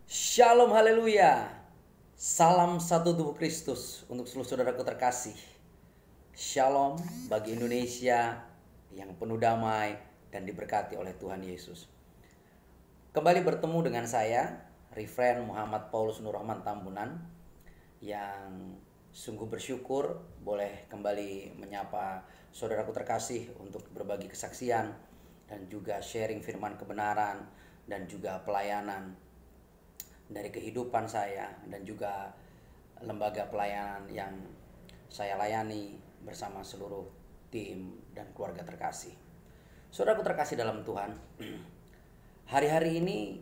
Shalom haleluya. Salam satu tubuh Kristus untuk seluruh saudaraku terkasih. Shalom bagi Indonesia yang penuh damai dan diberkati oleh Tuhan Yesus. Kembali bertemu dengan saya, Refren Muhammad Paulus Nur Rahman Tambunan, yang sungguh bersyukur boleh kembali menyapa saudaraku terkasih untuk berbagi kesaksian dan juga sharing firman kebenaran dan juga pelayanan dari kehidupan saya dan juga lembaga pelayanan yang saya layani bersama seluruh tim dan keluarga terkasih. Saudaraku terkasih dalam Tuhan, hari-hari ini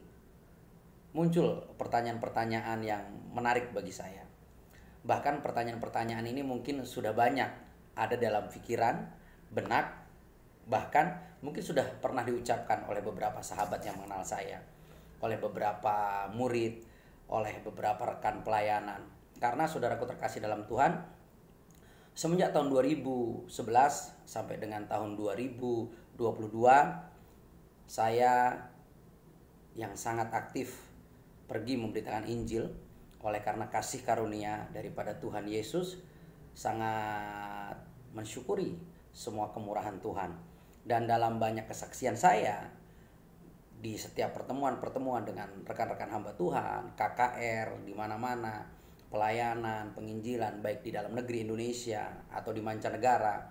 muncul pertanyaan-pertanyaan yang menarik bagi saya. Bahkan pertanyaan-pertanyaan ini mungkin sudah banyak ada dalam pikiran, benak, bahkan mungkin sudah pernah diucapkan oleh beberapa sahabat yang mengenal saya, oleh beberapa murid, oleh beberapa rekan pelayanan. Karena saudaraku terkasih dalam Tuhan, semenjak tahun 2011 sampai dengan tahun 2022, saya yang sangat aktif pergi memberitakan Injil oleh karena kasih karunia daripada Tuhan Yesus. Sangat mensyukuri semua kemurahan Tuhan. Dan dalam banyak kesaksian saya di setiap pertemuan-pertemuan dengan rekan-rekan hamba Tuhan, KKR di mana-mana, pelayanan, penginjilan baik di dalam negeri Indonesia atau di mancanegara,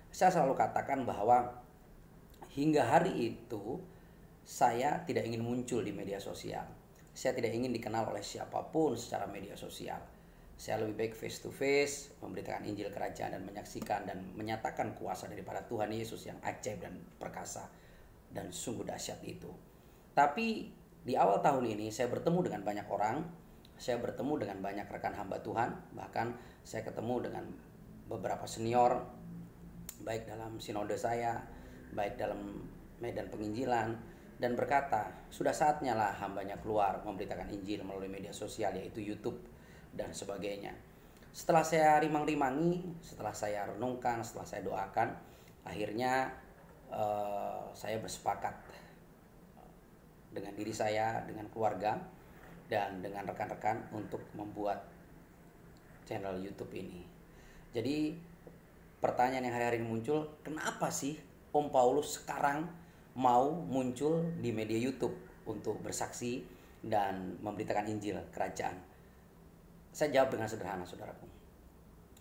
saya selalu katakan bahwa hingga hari itu saya tidak ingin muncul di media sosial. Saya tidak ingin dikenal oleh siapapun secara media sosial. Saya lebih baik face to face, memberitakan Injil Kerajaan dan menyaksikan dan menyatakan kuasa daripada Tuhan Yesus yang ajaib dan perkasa dan sungguh dahsyat itu. Tapi di awal tahun ini saya bertemu dengan banyak orang, saya bertemu dengan banyak rekan hamba Tuhan, bahkan saya ketemu dengan beberapa senior baik dalam sinode saya, baik dalam medan penginjilan, dan berkata, sudah saatnya lah hambanya keluar memberitakan Injil melalui media sosial yaitu YouTube dan sebagainya. Setelah saya rimang-rimangi, setelah saya renungkan, setelah saya doakan, akhirnya saya bersepakat dengan diri saya, dengan keluarga, dan dengan rekan-rekan untuk membuat channel YouTube ini. Jadi pertanyaan yang hari-hari ini muncul, kenapa sih Om Paulus sekarang mau muncul di media YouTube untuk bersaksi dan memberitakan Injil Kerajaan? Saya jawab dengan sederhana, saudaraku.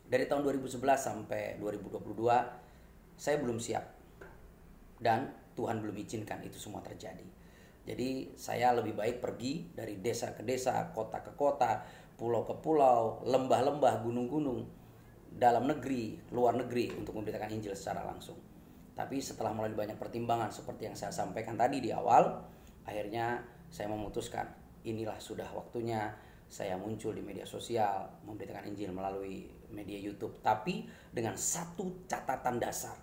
Dari tahun 2011 sampai 2022, saya belum siap dan Tuhan belum izinkan itu semua terjadi. Jadi saya lebih baik pergi dari desa ke desa, kota ke kota, pulau ke pulau, lembah-lembah, gunung-gunung, dalam negeri, luar negeri untuk memberitakan Injil secara langsung. Tapi setelah melalui banyak pertimbangan seperti yang saya sampaikan tadi di awal, akhirnya saya memutuskan inilah sudah waktunya saya muncul di media sosial memberitakan Injil melalui media YouTube. Tapi dengan satu catatan dasar,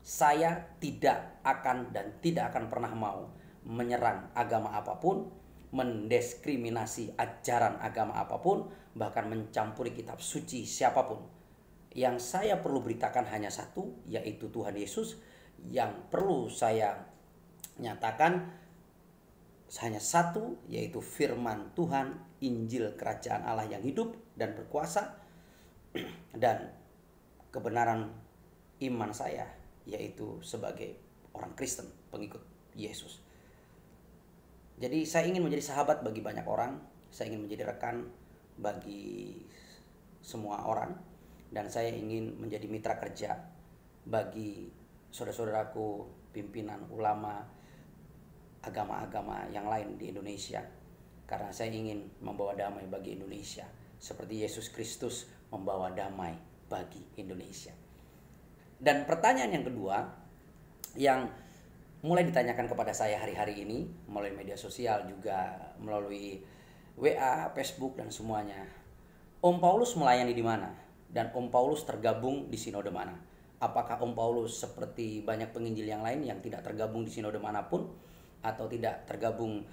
saya tidak akan dan tidak akan pernah mau menyerang agama apapun, mendiskriminasi ajaran agama apapun, bahkan mencampuri kitab suci siapapun. Yang saya perlu beritakan hanya satu, yaitu Tuhan Yesus. Yang perlu saya nyatakan hanya satu, yaitu firman Tuhan, Injil Kerajaan Allah yang hidup dan berkuasa, dan kebenaran iman saya, yaitu sebagai orang Kristen, pengikut Yesus. Jadi saya ingin menjadi sahabat bagi banyak orang, saya ingin menjadi rekan bagi semua orang, dan saya ingin menjadi mitra kerja bagi saudara-saudaraku, pimpinan ulama, agama-agama yang lain di Indonesia. Karena saya ingin membawa damai bagi Indonesia, seperti Yesus Kristus membawa damai bagi Indonesia. Dan pertanyaan yang kedua yang mulai ditanyakan kepada saya hari-hari ini melalui media sosial, juga melalui WA, Facebook, dan semuanya, Om Paulus melayani di mana? Dan Om Paulus tergabung di sinode mana? Apakah Om Paulus seperti banyak penginjil yang lain yang tidak tergabung di sinode manapun atau tidak tergabung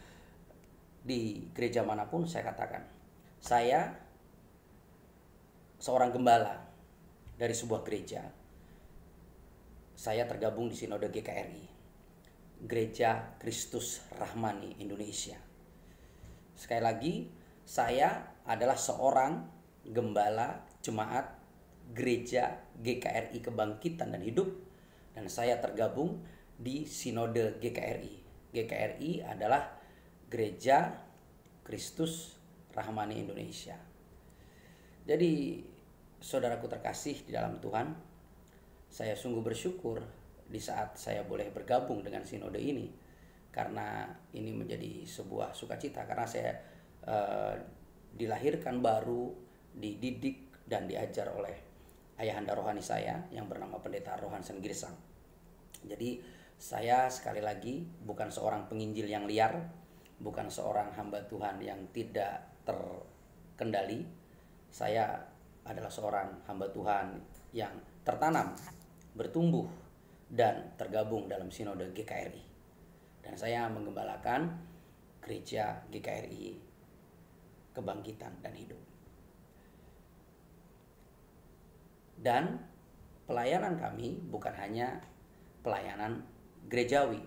di gereja manapun? Saya katakan, saya seorang gembala dari sebuah gereja. Saya tergabung di sinode GKRI, Gereja Kristus Rahmani Indonesia. Sekali lagi, saya adalah seorang gembala jemaat gereja GKRI Kebangkitan dan Hidup, dan saya tergabung di Sinode GKRI. GKRI adalah Gereja Kristus Rahmani Indonesia. Jadi, saudaraku terkasih di dalam Tuhan, saya sungguh bersyukur di saat saya boleh bergabung dengan sinode ini, karena ini menjadi sebuah sukacita, karena saya dilahirkan baru, dididik dan diajar oleh ayahanda rohani saya yang bernama Pendeta Rohansen Girsang. Jadi saya sekali lagi bukan seorang penginjil yang liar, bukan seorang hamba Tuhan yang tidak terkendali. Saya adalah seorang hamba Tuhan yang tertanam, bertumbuh, dan tergabung dalam sinode GKRI. Dan saya menggembalakan gereja GKRI Kebangkitan dan Hidup. Dan pelayanan kami bukan hanya pelayanan gerejawi.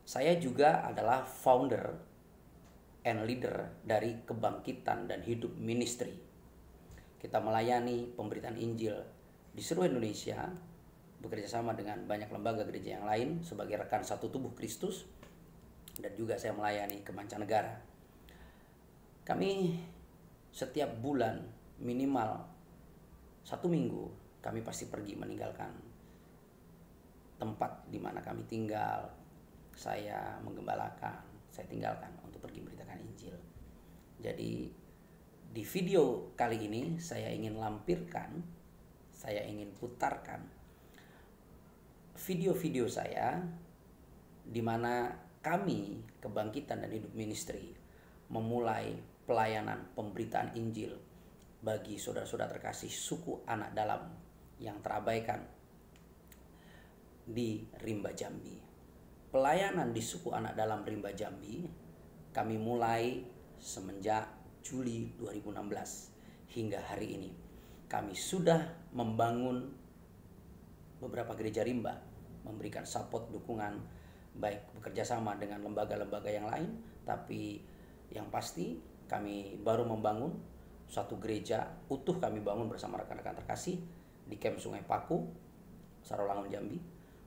Saya juga adalah founder and leader dari Kebangkitan dan Hidup Ministry. Kita melayani pemberitaan Injil di seluruh Indonesia, bekerja sama dengan banyak lembaga gereja yang lain sebagai rekan satu tubuh Kristus, dan juga saya melayani ke mancanegara. Kami setiap bulan minimal 1 minggu kami pasti pergi meninggalkan tempat di mana kami tinggal, saya menggembalakan, saya tinggalkan untuk pergi memberitakan Injil. Jadi di video kali ini saya ingin lampirkan, saya ingin putarkan video-video saya di mana kami Kebangkitan dan Hidup Ministry memulai pelayanan pemberitaan Injil bagi saudara-saudara terkasih suku anak dalam yang terabaikan di Rimba Jambi. Pelayanan di suku anak dalam Rimba Jambi kami mulai semenjak Juli 2016 hingga hari ini. Kami sudah membangun beberapa gereja rimba, memberikan support dukungan, baik bekerja sama dengan lembaga-lembaga yang lain, tapi yang pasti kami baru membangun satu gereja utuh, kami bangun bersama rekan-rekan terkasih di Camp Sungai Paku, Sarolangun Jambi,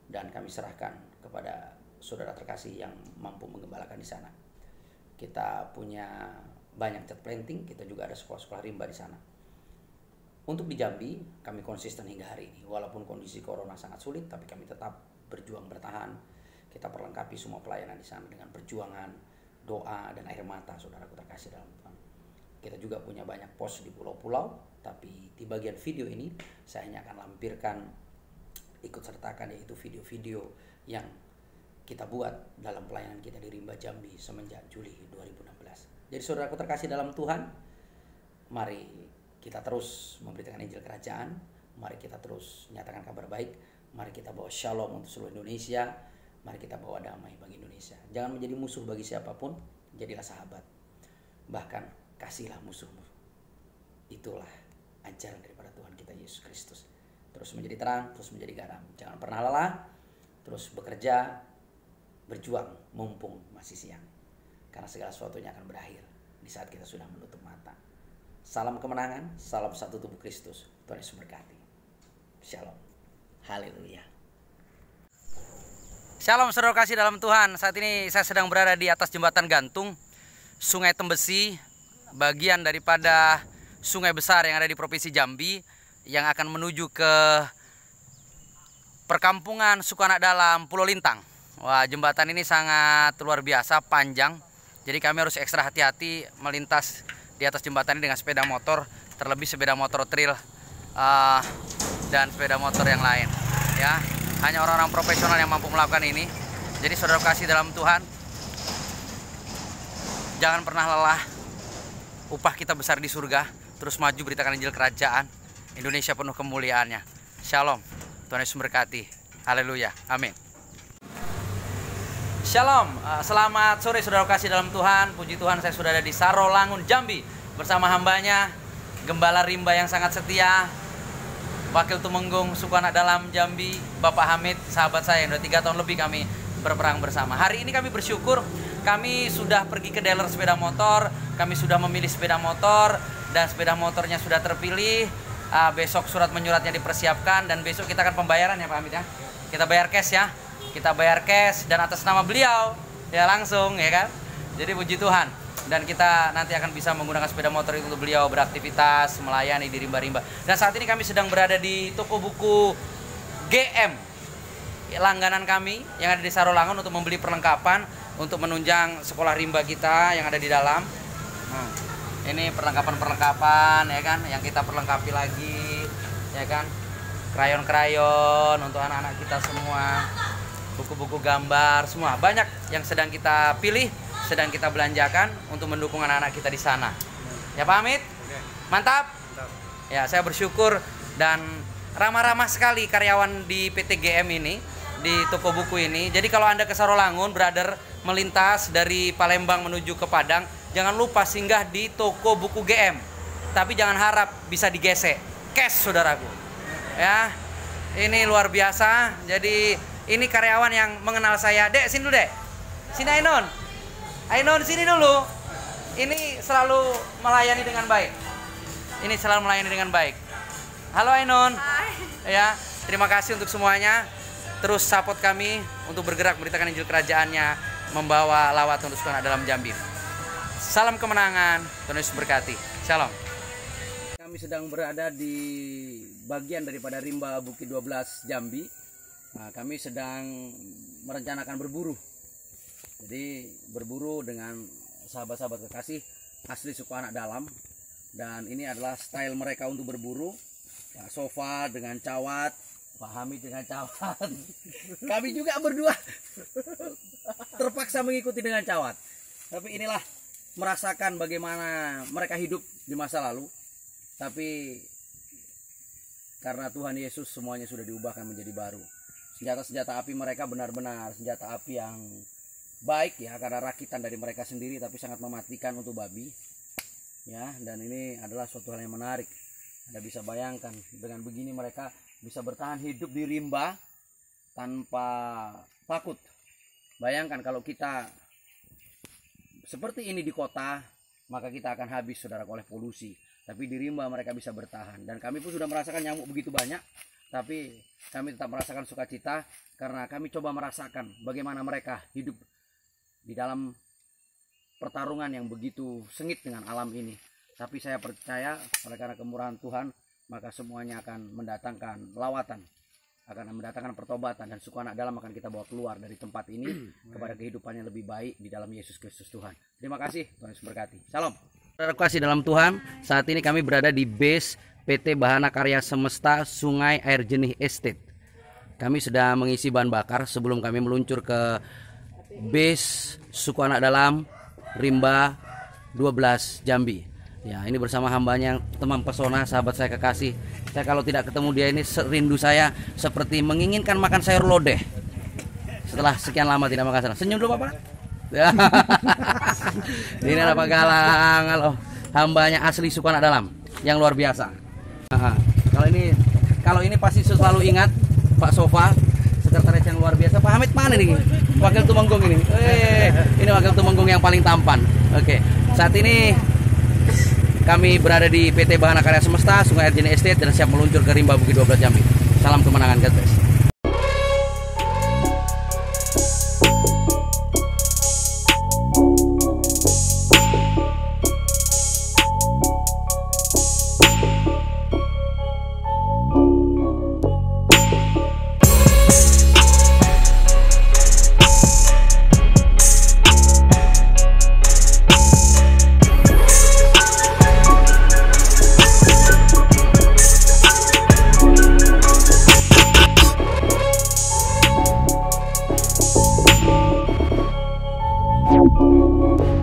dan kami serahkan kepada saudara terkasih yang mampu menggembalakan di sana. Kita punya banyak church planting, kita juga ada sekolah-sekolah rimba di sana. Untuk di Jambi, kami konsisten hingga hari ini. Walaupun kondisi corona sangat sulit, tapi kami tetap berjuang bertahan. Kita perlengkapi semua pelayanan di sana dengan perjuangan, doa, dan air mata saudaraku terkasih dalam Tuhan. Kita juga punya banyak pos di pulau-pulau, tapi di bagian video ini saya hanya akan lampirkan, ikut sertakan, yaitu video-video yang kita buat dalam pelayanan kita di Rimba Jambi semenjak Juli 2016. Jadi saudaraku terkasih dalam Tuhan, mari kita terus memberitakan Injil Kerajaan, mari kita terus nyatakan kabar baik, mari kita bawa shalom untuk seluruh Indonesia, mari kita bawa damai bagi Indonesia. Jangan menjadi musuh bagi siapapun, jadilah sahabat. Bahkan kasihlah musuhmu. Itulah ajaran daripada Tuhan kita Yesus Kristus. Terus menjadi terang, terus menjadi garam. Jangan pernah lelah, terus bekerja, berjuang mumpung masih siang. Karena segala sesuatunya akan berakhir di saat kita sudah menutup mata. Salam kemenangan, salam satu tubuh Kristus. Tuhan Yesus berkati. Shalom. Haleluya. Shalom saudara kasih dalam Tuhan. Saat ini saya sedang berada di atas jembatan gantung Sungai Tembesi, bagian daripada sungai besar yang ada di Provinsi Jambi, yang akan menuju ke perkampungan suku anak dalam Pulau Lintang. Wah, jembatan ini sangat luar biasa, panjang. Jadi kami harus ekstra hati-hati melintas di atas jembatan ini dengan sepeda motor, terlebih sepeda motor trail dan sepeda motor yang lain. Ya, hanya orang-orang profesional yang mampu melakukan ini. Jadi saudara kasih dalam Tuhan, jangan pernah lelah. Upah kita besar di surga. Terus maju beritakan Injil Kerajaan. Indonesia penuh kemuliaannya. Shalom. Tuhan Yesus memberkati. Haleluya. Amin. Shalom, selamat sore saudara kasih dalam Tuhan. Puji Tuhan, saya sudah ada di Sarolangun Jambi bersama hambanya, Gembala Rimba yang sangat setia, Wakil Tumenggung suku anak dalam Jambi, Bapak Hamid, sahabat saya yang sudah 3 tahun lebih kami berperang bersama. Hari ini kami bersyukur kami sudah pergi ke dealer sepeda motor, kami sudah memilih sepeda motor, dan sepeda motornya sudah terpilih. Besok surat menyuratnya dipersiapkan, dan besok kita akan pembayaran ya Pak Hamid ya. Kita bayar cash ya, kita bayar cash dan atas nama beliau ya langsung ya kan. Jadi puji Tuhan, dan kita nanti akan bisa menggunakan sepeda motor itu untuk beliau beraktivitas, melayani di rimba-rimba. Dan saat ini kami sedang berada di toko buku GM, langganan kami yang ada di Sarolangun, untuk membeli perlengkapan untuk menunjang sekolah rimba kita yang ada di dalam. Ini perlengkapan-perlengkapan ya kan, yang kita perlengkapi lagi ya kan. Krayon-krayon untuk anak-anak kita semua, buku-buku gambar, semua banyak yang sedang kita pilih, sedang kita belanjakan untuk mendukung anak-anak kita di sana. Ya Pak Hamid? Mantap? Ya, saya bersyukur dan ramah-ramah sekali karyawan di PT GM ini, di toko buku ini. Jadi kalau Anda ke Sarolangun, brother, melintas dari Palembang menuju ke Padang, jangan lupa singgah di toko buku GM. Tapi jangan harap bisa digesek. Cash, saudaraku. Ya, ini luar biasa. Jadi ini karyawan yang mengenal saya. Dek, sini dulu dek. Sini Ainun. Ainun, sini dulu. Ini selalu melayani dengan baik. Ini selalu melayani dengan baik. Halo Ainun. Hai. Ya, terima kasih untuk semuanya. Terus support kami untuk bergerak memberitakan Injil Kerajaannya, membawa lawat untuk sekolah dalam Jambi. Salam kemenangan, Tuhan Yesus berkati. Shalom. Kami sedang berada di bagian daripada rimba Bukit 12 Jambi. Nah, kami sedang merencanakan berburu. Jadi berburu dengan sahabat-sahabat kekasih asli suku anak dalam. Dan ini adalah style mereka untuk berburu. Pak Sofa dengan cawat, Pak Hamid dengan cawat. Kami juga berdua terpaksa mengikuti dengan cawat. Tapi inilah merasakan bagaimana mereka hidup di masa lalu. Tapi karena Tuhan Yesus semuanya sudah diubahkan menjadi baru. Senjata-senjata api mereka benar-benar senjata api yang baik ya, karena rakitan dari mereka sendiri, tapi sangat mematikan untuk babi ya. Dan ini adalah suatu hal yang menarik. Anda bisa bayangkan, dengan begini mereka bisa bertahan hidup di rimba tanpa takut. Bayangkan kalau kita seperti ini di kota, maka kita akan habis saudara oleh polusi. Tapi di rimba mereka bisa bertahan. Dan kami pun sudah merasakan nyamuk begitu banyak, tapi kami tetap merasakan sukacita karena kami coba merasakan bagaimana mereka hidup di dalam pertarungan yang begitu sengit dengan alam ini. Tapi saya percaya oleh karena kemurahan Tuhan, maka semuanya akan mendatangkan lawatan, akan mendatangkan pertobatan, dan suku anak dalam akan kita bawa keluar dari tempat ini kepada kehidupan yang lebih baik di dalam Yesus Kristus Tuhan. Terima kasih, Tuhan Yesus berkati. Salam. Saudara kasih dalam Tuhan, saat ini kami berada di base PT Bahana Karya Semesta Sungai Air Jernih Estate. Kami sedang mengisi bahan bakar sebelum kami meluncur ke base suku anak dalam Rimba 12 Jambi. Ya, ini bersama hambanya, teman pesona, sahabat saya kekasih. Saya kalau tidak ketemu dia ini rindu saya seperti menginginkan makan sayur lodeh. Setelah sekian lama tidak makan sayur. Senyum dulu Bapak. Ya. Ini ada Pak Galang, halo. Hambanya asli suku anak dalam yang luar biasa. Kalau ini pasti selalu ingat Pak Sofa, sekretaris yang luar biasa. Pak Hamid mana nih? Wakil Tumenggung ini. Ini wakil Tumenggung yang paling tampan. Oke. Saat ini kami berada di PT Bahana Karya Semesta Sungai Air Jernih Estate dan siap meluncur ke Rimba Bukit 12 Jambi. Salam kemenangan, God bless. Thank you.